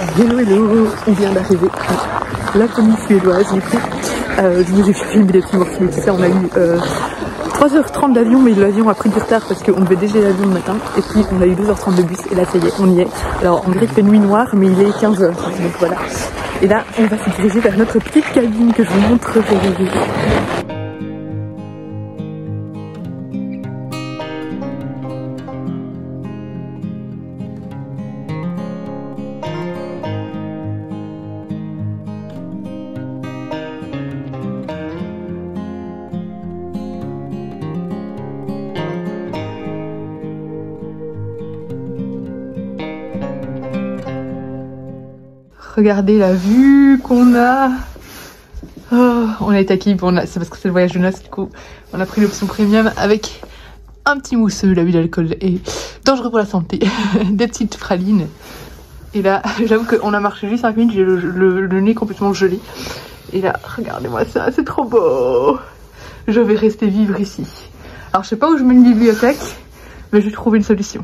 Hello hello, on vient d'arriver à la commune suédoise du coup. Je vous ai filmé des petits morceaux, tout ça, on a eu 3h30 d'avion, mais l'avion a pris du retard parce qu'on devait déjà l'avion le matin. Et puis on a eu 2h30 de bus et là ça y est, on y est. Alors en gris il fait nuit noire, mais il est 15h, donc voilà. Et là on va se diriger vers notre petite cabine que je vous montrerai. Regardez la vue qu'on a. Oh, on a été acquis, c'est parce que c'est le voyage de noces du coup. On a pris l'option premium avec un petit mousseux. L'abus d'alcool est dangereux pour la santé. Des petites pralines. Et là, j'avoue qu'on a marché juste 5 minutes, j'ai le nez complètement gelé. Et là, regardez-moi ça, c'est trop beau. Je vais rester vivre ici. Alors je sais pas où je mets une bibliothèque, mais je vais trouver une solution.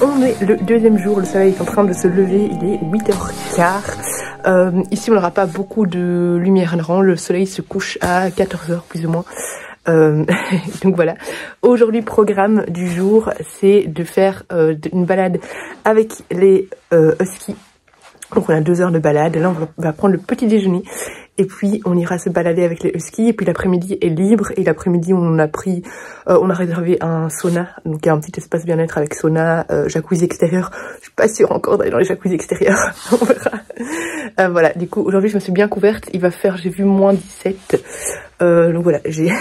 On est le deuxième jour, le soleil est en train de se lever, il est 8h15. Ici on n'aura pas beaucoup de lumière, non, le soleil se couche à 14h plus ou moins. Donc voilà, aujourd'hui programme du jour c'est de faire une balade avec les huskies. Donc on a 2 heures de balade, là on va prendre le petit déjeuner et puis on ira se balader avec les huskies et puis l'après-midi est libre et l'après-midi on a réservé un sauna, donc un petit espace bien-être avec sauna, jacuzzi extérieur. Je suis pas sûre encore d'aller dans les jacuzzis extérieurs, on verra. Voilà, du coup aujourd'hui je me suis bien couverte, il va faire, j'ai vu moins 17, donc voilà, j'ai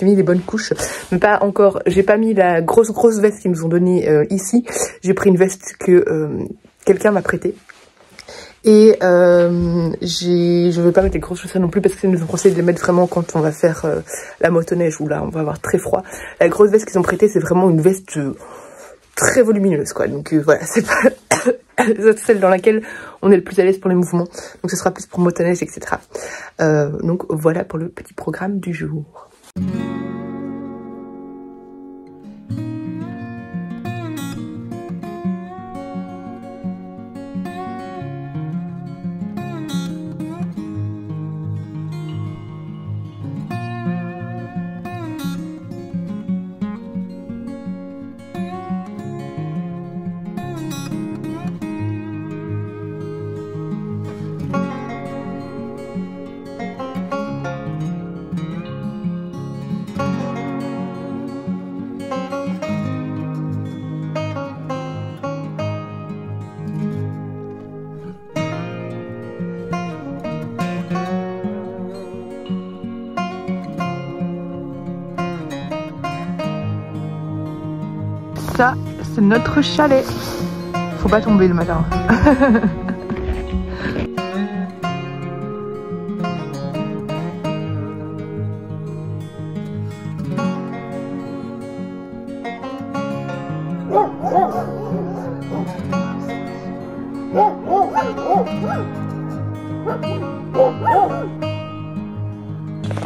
mis les bonnes couches, mais pas encore, j'ai pas mis la grosse veste qu'ils nous ont donnée ici, j'ai pris une veste que quelqu'un m'a prêtée. Et je veux pas mettre les grosses chaussures non plus parce qu'ils nous ont conseillé de les mettre vraiment quand on va faire la motoneige où là on va avoir très froid. La grosse veste qu'ils ont prêtée c'est vraiment une veste très volumineuse quoi. Donc voilà, c'est pas celle dans laquelle on est le plus à l'aise pour les mouvements. Donc ce sera plus pour motoneige etc. Donc voilà pour le petit programme du jour. Ça, c'est notre chalet. Faut pas tomber le matin.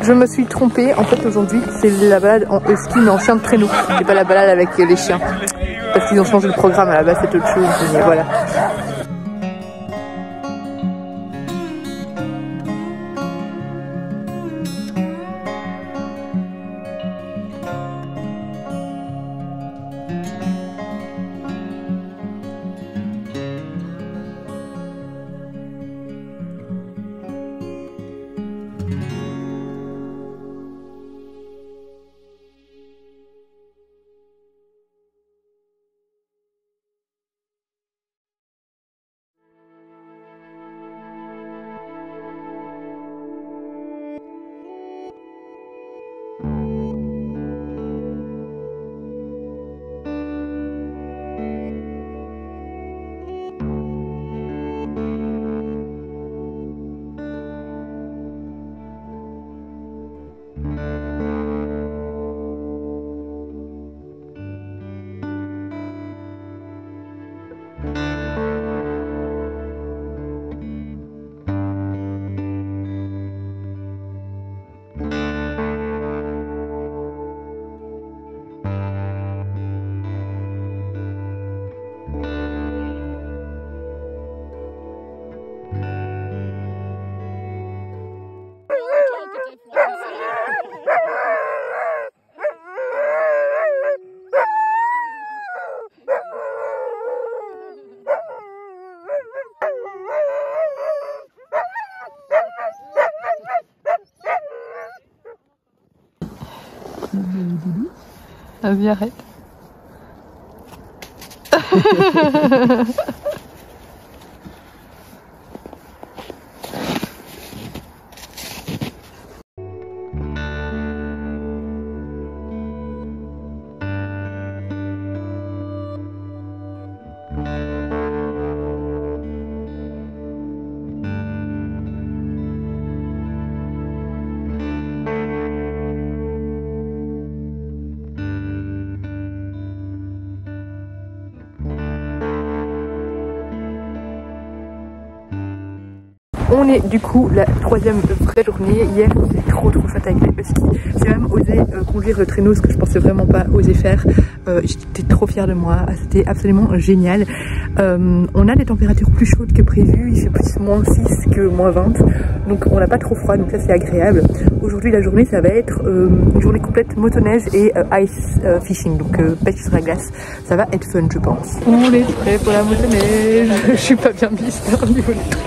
Je me suis trompée, en fait aujourd'hui c'est la balade en husky mais en chien de traîneau, c'est pas la balade avec les chiens. Parce qu'ils ont changé le programme, à la base c'est autre chose, mais voilà. Vas-y, arrête. On est du coup la troisième vraie journée. Hier c'était trop chouette avec les huskies. J'ai même osé conduire le traîneau, ce que je pensais vraiment pas oser faire. J'étais trop fière de moi, c'était absolument génial. On a des températures plus chaudes que prévu, il fait plus -6 que -20. Donc on n'a pas trop froid, donc ça c'est agréable. Aujourd'hui la journée ça va être une journée complète motoneige et ice fishing, donc pêche sur la glace. Ça va être fun je pense. On est prêt pour la motoneige. Je suis pas bien mise au niveau du truc.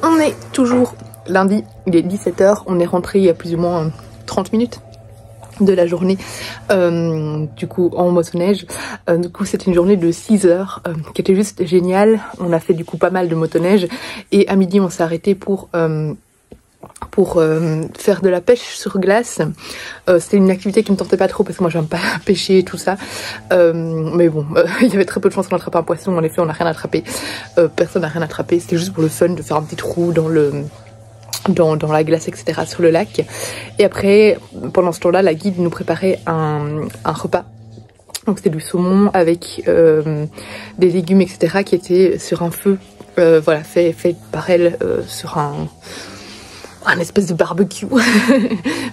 On est toujours lundi, il est 17 h, on est rentré il y a plus ou moins 30 minutes de la journée du coup en motoneige. Du coup c'était une journée de 6 heures qui était juste géniale. On a fait du coup pas mal de motoneige et à midi on s'est arrêté pour faire de la pêche sur glace. C'était une activité qui me tentait pas trop parce que moi j'aime pas pêcher et tout ça, mais bon il y avait très peu de chances qu'on attrape un poisson. En effet on n'a rien attrapé, personne n'a rien attrapé, c'était juste pour le fun de faire un petit trou dans la glace etc sur le lac. Et après pendant ce temps-là la guide nous préparait un repas. Donc c'était du saumon avec des légumes etc qui étaient sur un feu, voilà, fait par elle sur un espèce de barbecue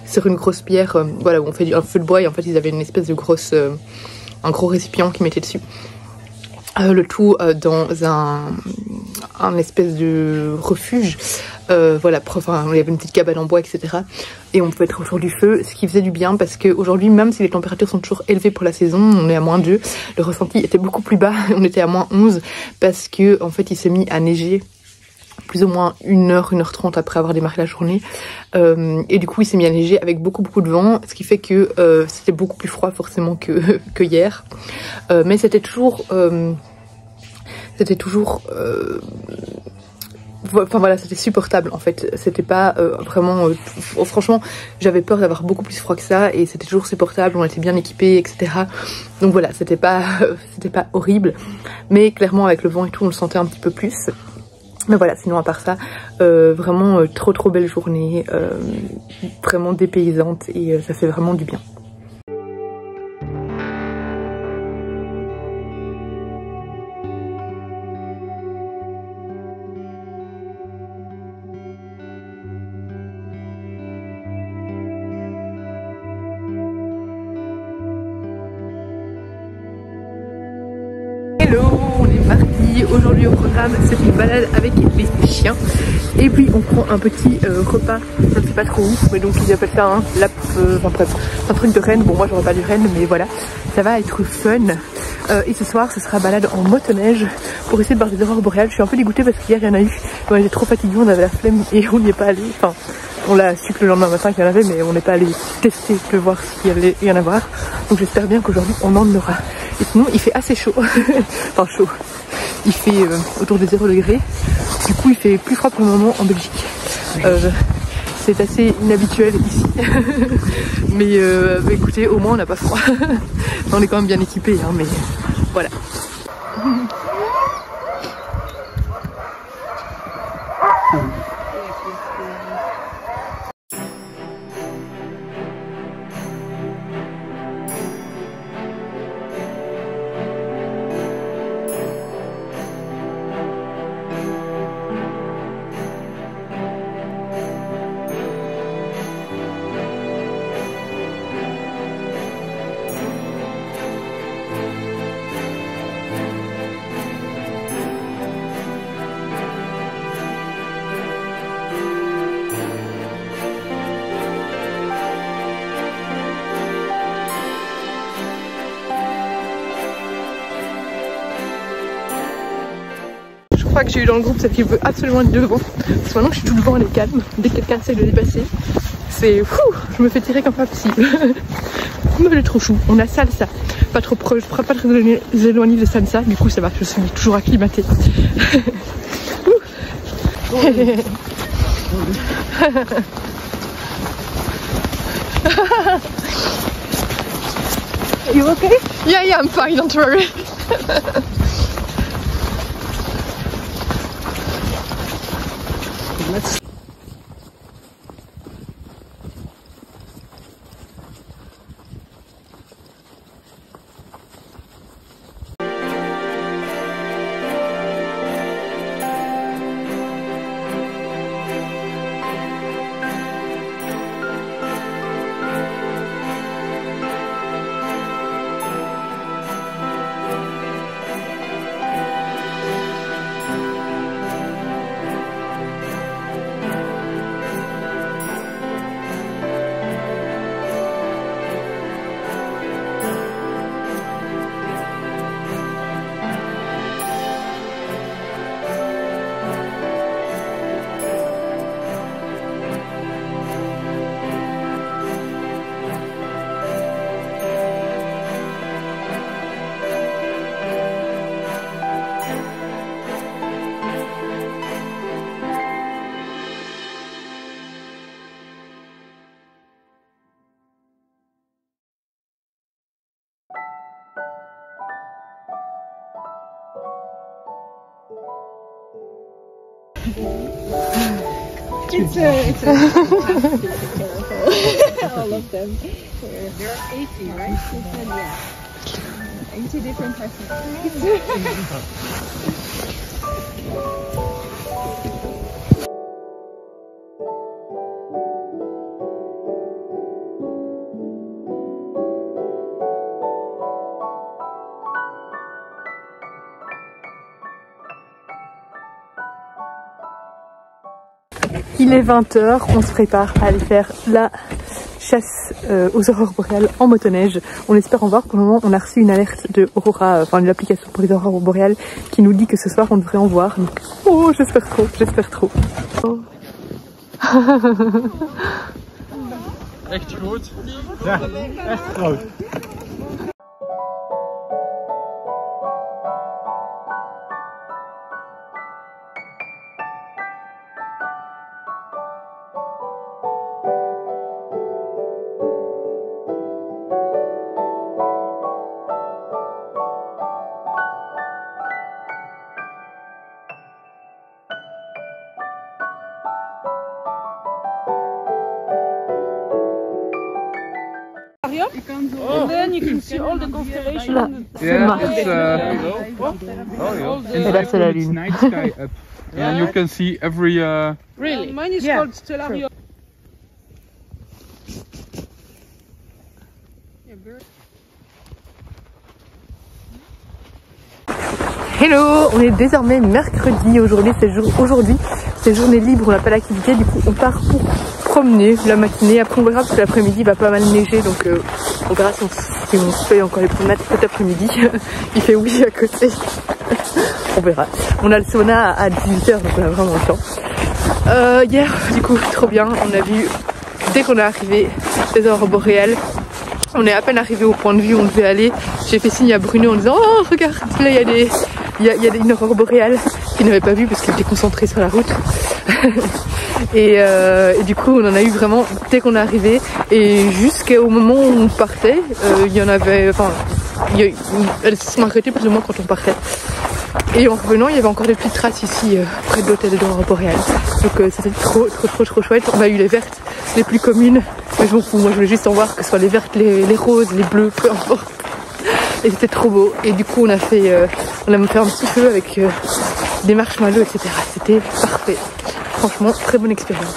sur une grosse pierre, voilà, où on fait un feu de bois et en fait ils avaient une espèce de grosse, un gros récipient qu'ils mettaient dessus. Le tout dans un espèce de refuge, voilà, enfin, il y avait une petite cabane en bois, etc. Et on pouvait être autour du feu, ce qui faisait du bien parce qu'aujourd'hui, même si les températures sont toujours élevées pour la saison, on est à -2, le ressenti était beaucoup plus bas, on était à -11 parce que en fait il s'est mis à neiger plus ou moins 1h, 1h30 après avoir démarré la journée. Et du coup il s'est mis à neiger avec beaucoup de vent, ce qui fait que c'était beaucoup plus froid forcément que hier. Mais c'était toujours enfin voilà, c'était supportable en fait, c'était pas vraiment franchement j'avais peur d'avoir beaucoup plus froid que ça et c'était toujours supportable, on était bien équipés, etc. Donc voilà, c'était pas horrible, mais clairement avec le vent et tout on le sentait un petit peu plus. Mais voilà, sinon à part ça, vraiment trop belle journée, vraiment dépaysante et ça fait vraiment du bien. Hello, on est parti. Aujourd'hui au programme c'est une balade avec les chiens. Et puis on prend un petit repas, je ne sais pas trop où, mais donc ils appellent ça un lap, enfin bref, un truc de renne. Bon moi j'aurais pas du renne, mais voilà, ça va être fun. Et ce soir ce sera balade en motoneige pour essayer de voir des aurores boréales. Je suis un peu dégoûtée parce qu'hier il y en a eu, on était trop fatigués, on avait la flemme et on n'y est pas allé. Enfin on l'a su que le lendemain matin qu'il y en avait, mais on n'est pas allé tester de voir s'il y allait y en avoir. Donc j'espère bien qu'aujourd'hui on en aura. Et sinon il fait assez chaud, enfin chaud, il fait autour des 0 degrés. Du coup il fait plus froid pour le moment en Belgique. C'est assez inhabituel ici. mais écoutez, au moins on n'a pas froid. On est quand même bien équipés, hein, mais voilà. Que j'ai eu dans le groupe, c'est qu'il veut absolument être devant. Parce que maintenant que je suis tout devant, elle est calme. Dès que quelqu'un essaie de dépasser, c'est fou, je me fais tirer comme pas possible. Mais elle est trop chou. On a Salsa, pas trop proche, pas très éloigné de Salsa, du coup ça va, je suis toujours acclimatée. You okay? Yeah, I'm fine, don't worry. Let's It's a fantastic all of them. There are 80, right? Yeah. 80 different types of Il est 20 h, on se prépare à aller faire la chasse aux aurores boréales en motoneige. On espère en voir. Pour le moment, on a reçu une alerte de Aurora, enfin une application pour les aurores boréales qui nous dit que ce soir on devrait en voir. Donc, oh, j'espère trop, j'espère trop. Oh. Echt groot. Ja, echt groot. And then you can see all the constellations. Là, c'est Mars. Et là, c'est la lune. Night sky up. And you can see every. Really? Mine is called Stellarium. Hello, on est désormais mercredi. Aujourd'hui, c'est journée libre, on n'a pas l'activité. Du coup, on part pour promener la matinée. Après, on verra parce que l'après-midi il va pas mal neiger. Donc, on verra si on se fait encore les promenades cet après-midi. Il fait oui à côté. On verra. On a le sauna à 18 h, donc on a vraiment le temps. Hier, du coup, trop bien. On a vu, dès qu'on est arrivé, les aurores boréales. On est à peine arrivé au point de vue où on devait aller. J'ai fait signe à Bruno en disant oh regarde, là il y a une aurore boréale qu'il n'avait pas vue parce qu'il était concentré sur la route. et du coup on en a eu vraiment dès qu'on est arrivé et jusqu'au moment où on partait, il y en avait, enfin elles se sont arrêtées plus ou moins quand on partait. Et en revenant, il y avait encore des petites traces ici près de l'hôtel de l'aurore boréale. Donc c'était trop chouette. On a eu les vertes, les plus communes. Mais je m'en fous, moi je voulais juste en voir, que ce soit les vertes, les roses, les bleus, peu importe. Et c'était trop beau. Et du coup on a fait un petit feu avec des marshmallows, etc. C'était parfait. Franchement, très bonne expérience.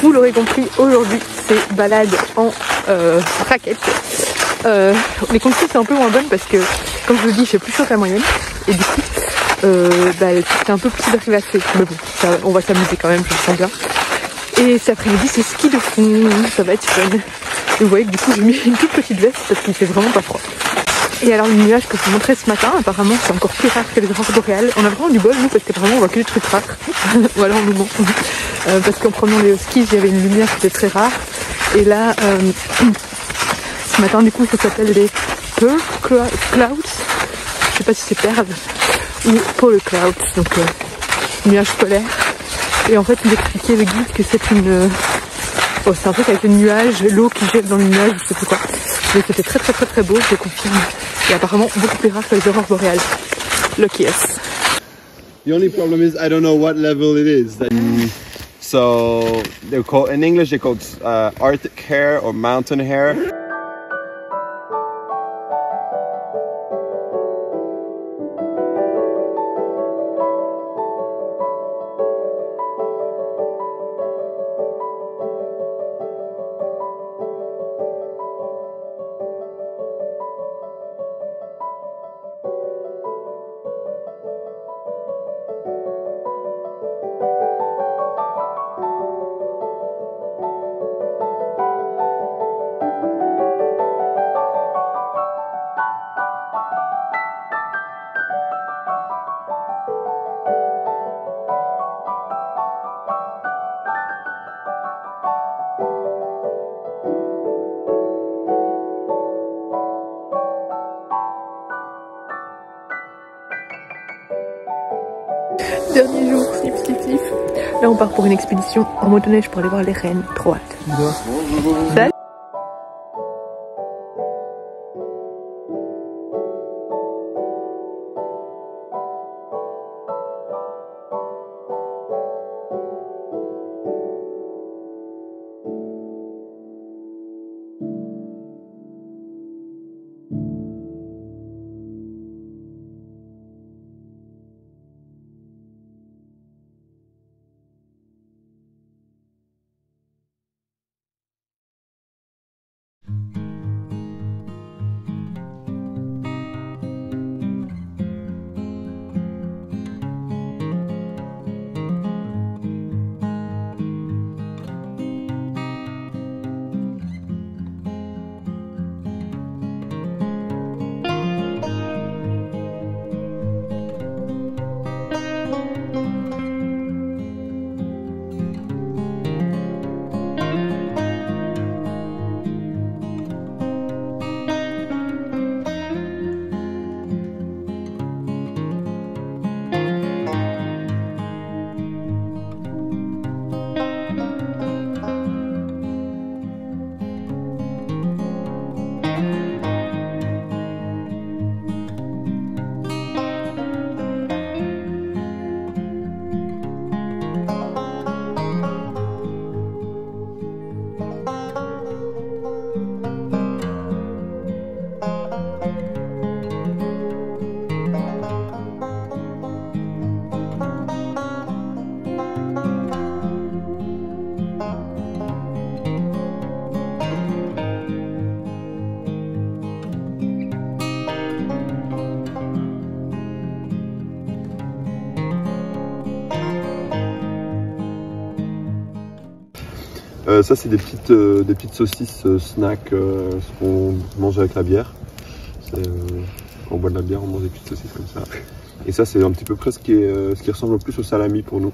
Vous l'aurez compris, aujourd'hui c'est balade en raquette. Les conditions sont un peu moins bonnes parce que, comme je vous le dis, il fait plus chaud que la moyenne. Et du coup, c'est un peu plus d'arriver à se... Mais bon, on va s'amuser quand même, je le sens bien. Et cet après-midi, c'est ski de fond, ça va être fun. Et vous voyez que du coup, j'ai mis une toute petite veste parce qu'il fait vraiment pas froid. Et alors, le nuage que je vous montrais ce matin, apparemment, c'est encore plus rare que les aurores boréales. On a vraiment du bol, nous, parce que vraiment, on voit que des trucs rares. Voilà, on nous ment. Parce qu'en prenant les skis, il y avait une lumière qui était très rare. Et là, ce matin, du coup, ça s'appelle les Pearl Clouds. Je sais pas si c'est perles ou Pole Clouds, donc nuages polaires. Et en fait, il expliquait le guide que c'est une... Oh, c'est un truc avec le nuage, l'eau qui jette dans le nuage, je sais plus quoi. Mais c'était très beau, je confirme. Et apparemment beaucoup plus rare que les aurores boréales. Lucky us. The only problem is I don't know what level it is. So they're called, in English they're called Arctic hare or mountain hare. Dernier jour, slip. Là on part pour une expédition en motoneige pour aller voir les rennes. Trop hâte. Salut. Ça c'est des petites saucisses snack qu'on mange avec la bière. Quand on boit de la bière, on mange des petites saucisses comme ça. Et ça c'est un petit peu près ce qui ressemble le plus au salami pour nous.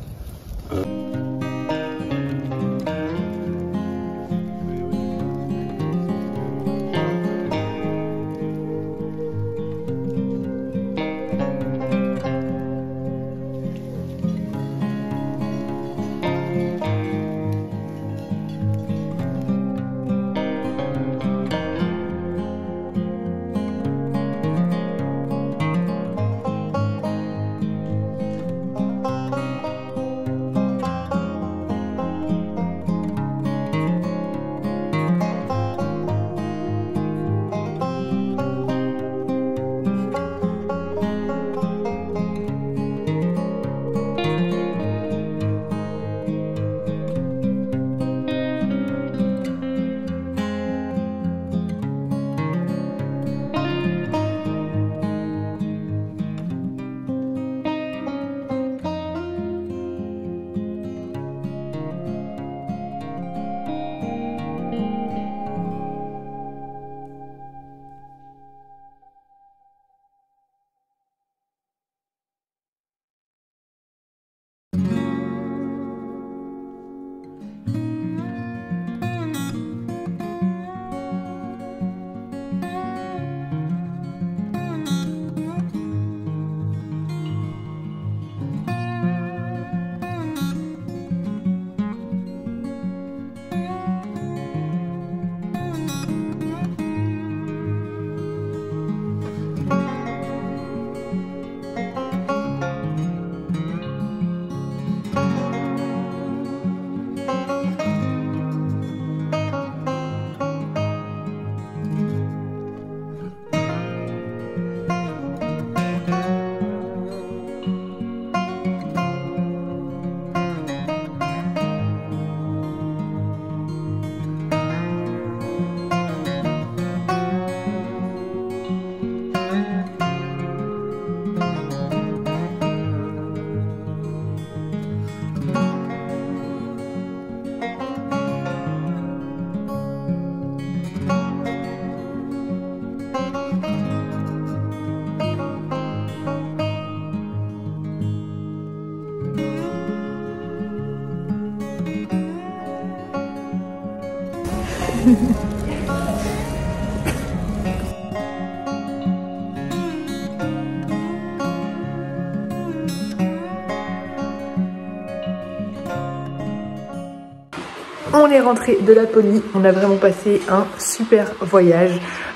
On est rentré de Laponie, on a vraiment passé un super voyage.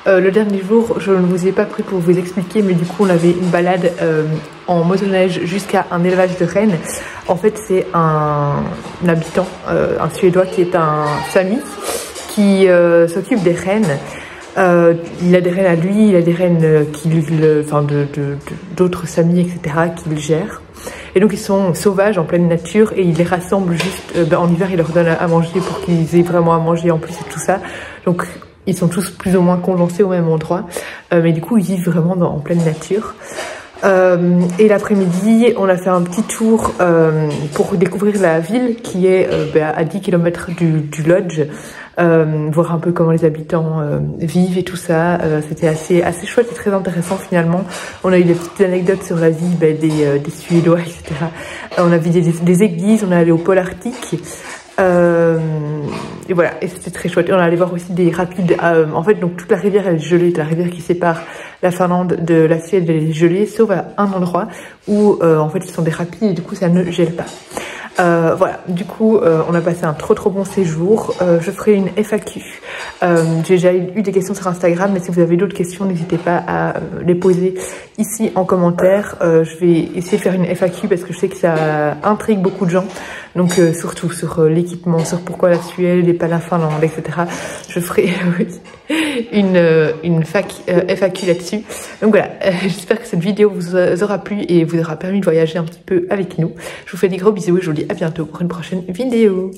Le dernier jour, je ne vous ai pas pris pour vous expliquer, mais du coup on avait une balade en motoneige jusqu'à un élevage de rennes. En fait c'est un habitant, un Suédois qui est un Sami, qui s'occupe des rennes. Il a des rennes à lui, il a des rennes d'autres Samis, etc. qu'il gère. Et donc ils sont sauvages en pleine nature et il les rassemble juste, en hiver il leur donne à manger pour qu'ils aient vraiment à manger en plus et tout ça. Donc ils sont tous plus ou moins condensés au même endroit, mais du coup ils vivent vraiment en pleine nature. Et l'après-midi on a fait un petit tour pour découvrir la ville qui est à 10 km du lodge. Voir un peu comment les habitants vivent et tout ça. C'était assez chouette et très intéressant finalement. On a eu des petites anecdotes sur la vie des Suédois, etc. On a visité des églises, on est allé au pôle arctique. Et voilà, et c'était très chouette. Et on est allé voir aussi des rapides. En fait, donc toute la rivière elle est gelée, la rivière qui sépare la Finlande de la Suède elle est gelée, sauf à un endroit où en fait ce sont des rapides et du coup ça ne gèle pas. Voilà, du coup on a passé un trop bon séjour. Je ferai une FAQ. J'ai déjà eu des questions sur Instagram, mais si vous avez d'autres questions n'hésitez pas à les poser ici en commentaire. Je vais essayer de faire une FAQ parce que je sais que ça intrigue beaucoup de gens, donc surtout sur l'équipement, sur pourquoi la Suède et pas la Finlande, etc. Je ferai une FAQ là-dessus. Donc voilà, j'espère que cette vidéo vous aura plu et vous aura permis de voyager un petit peu avec nous. Je vous fais des gros bisous et je vous dis à bientôt pour une prochaine vidéo.